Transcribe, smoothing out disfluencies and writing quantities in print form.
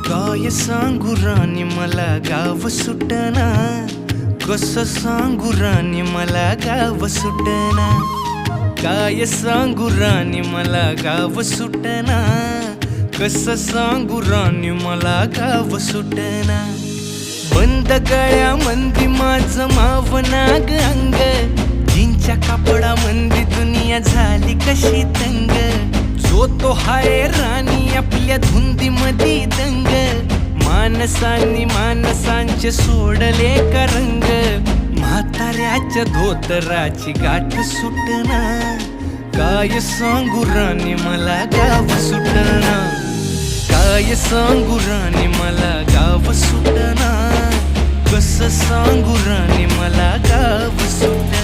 काय सांगू राणी मला गाव सुटना, कसं सांगू राणी मला गाव सुटना. काय सांगू राणी मला गाव सुटना, कसं सांगू राणी मला गाव सुटना. बंद गळ्यामंदी माझं मावनाग अंग, जीनच्या कापडामंदी दुनिया झाली कशी तंग. जो तो हाय राणी आपल्या धुंदीमधी दंग, माणसांनी माणसांचे सोडले का रंग. म्हाताऱ्याच्या धोतराची गाठ सुटना, काय सांगू राणी मला गाव सुटना. काय सांगू राणी मला गाव सुटना, कसं सांगू राणी मला गाव सुटना.